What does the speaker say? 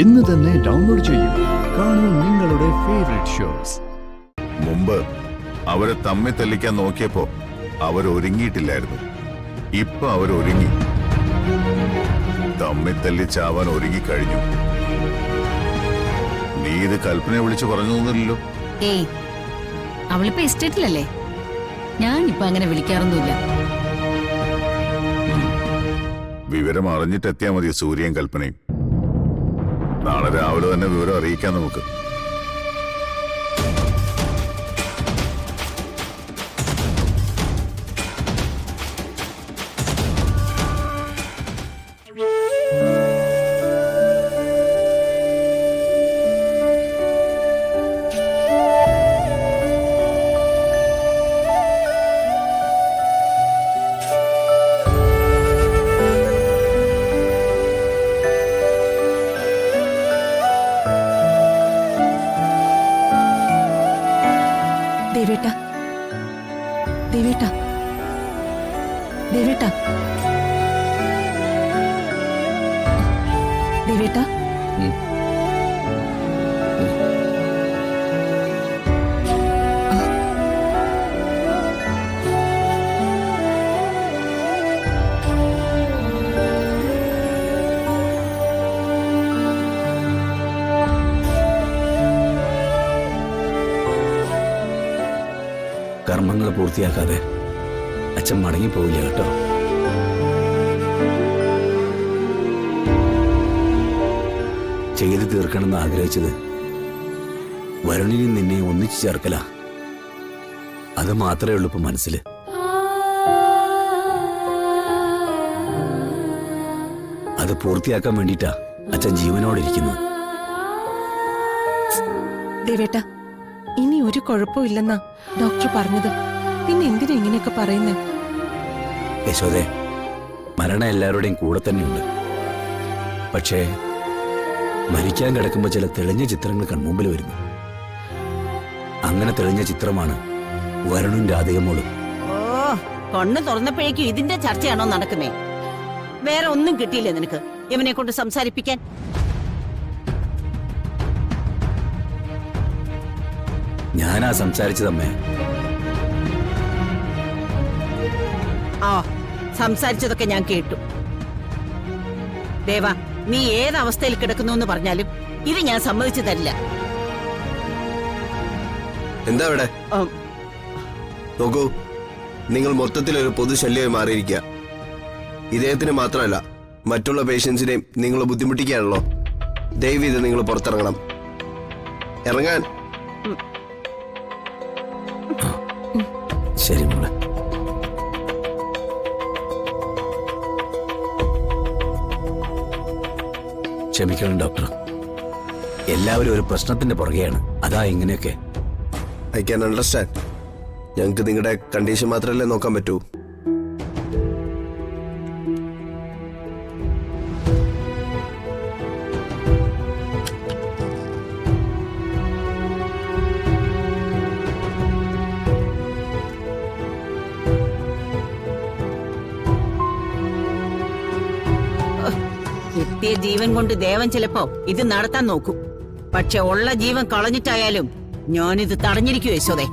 ഇന്ന് തന്നെ ഡൗൺലോഡ് ചെയ്യൂ. കാണൂ നിങ്ങളുടെ ഫേവറേറ്റ് ഷോസ്. മുമ്പ് അവരെ തമ്മിൽ തല്ലിക്കാൻ നോക്കിയപ്പോ അവരൊരുങ്ങിയിട്ടില്ലായിരുന്നു. ഇപ്പൊ അവരൊരുങ്ങി. തമ്മിൽ തല്ലി ചാവാൻ ഒരുങ്ങിക്കഴിഞ്ഞു. നീ ഇത് കൽപ്പനയെ വിളിച്ചു പറഞ്ഞൊന്നുമില്ലല്ലോ. ഏയ്, അവളിപ്പോ എസ്റ്റേറ്റിലല്ലേ. ഞാനിപ്പോ അങ്ങനെ വിളിക്കാറൊന്നുമില്ല. വിവരം അറിഞ്ഞിട്ടെത്തിയാ മതി സൂര്യൻ കൽപ്പനയും. നാളെ രാവിലെ തന്നെ വിവരം അറിയിക്കാം നമുക്ക്. ദേവേട്ട, ദേവേട്ട, ദേവേട്ട, ദേവേട്ട. കർമ്മങ്ങൾ പൂർത്തിയാക്കാതെ അച്ഛൻ മടങ്ങിപ്പോവില്ല കേട്ടോ. ചെയ്തു തീർക്കണമെന്ന് ആഗ്രഹിച്ചത് വരുണിനും നിന്നെ ഒന്നിച്ചു ചേർക്കല. അത് മാത്രമേ ഉള്ളൂ ഇപ്പൊ മനസ്സിൽ. അത് പൂർത്തിയാക്കാൻ വേണ്ടിയിട്ടാ അച്ഛൻ ജീവനോടിരിക്കുന്നത്. ദേവേട്ട, ഇനി ഒരു കുഴപ്പമില്ലെന്നാ ഡോക്ടർ പറഞ്ഞത്. പിന്നെ എന്തിനാ ഇങ്ങനെയൊക്കെ പറയുന്നേ? യശോദേ, മരണം എല്ലാവരുടെയും കൂടെ തന്നെയുണ്ട്. പക്ഷേ മരിക്കാൻ കിടക്കുമ്പോൾ ചില തെളിഞ്ഞ ചിത്രങ്ങൾ കൺമുമ്പിൽ വരുന്നു. അങ്ങനെ തെളിഞ്ഞ ചിത്രമാണ് വരുണും രാധികമോളും. ഓ, കണ്ണ് തുറന്നപ്പോഴേക്കും ഇതിന്റെ ചർച്ചയാണോ നടക്കുന്നേ? വേറെ ഒന്നും കിട്ടിയില്ലേ നിനക്ക് ഇവനെ കൊണ്ട് സംസാരിപ്പിക്കാൻ? ഞാനാ സംസാരിച്ചതമ്മേ. ആ, സംസാരിച്ചതൊക്കെ ഞാൻ കേട്ടു. ദേവാ, നീ ഏതവസ്ഥയിൽ കിടക്കുന്നു എന്ന് പറഞ്ഞാലും ഇത് ഞാൻ സമ്മതിച്ചു തരില്ല. എന്താ ഇവിടെ നോക്കൂ, നിങ്ങൾ മൊത്തത്തിലൊരു പൊതുശല്യമായി മാറിയിരിക്കുക. ഇദ്ദേഹത്തിന് മാത്രമല്ല, മറ്റുള്ള പേഷ്യൻസിനെയും നിങ്ങൾ ബുദ്ധിമുട്ടിക്കുകയാണല്ലോ. ദയവ് ഇത് നിങ്ങൾ പുറത്തിറങ്ങണം. ഇറങ്ങാൻ. ശരി മോളെ. ക്ഷമിക്കണം ഡോക്ടർ, എല്ലാവരും ഒരു പ്രശ്നത്തിന്റെ പുറകെയാണ്. അതാ ഇങ്ങനെയൊക്കെ. I can understand. ഞങ്ങൾക്ക് നിങ്ങളുടെ കണ്ടീഷൻ മാത്രമല്ലേ നോക്കാൻ പറ്റൂ. കിട്ടിയ ജീവൻ കൊണ്ട് ദേവൻ ചിലപ്പോ ഇത് നടത്താൻ നോക്കും. പക്ഷെ ഉള്ള ജീവൻ കളഞ്ഞിട്ടായാലും ഞാനിത് തടഞ്ഞിരിക്കും യശോദേ.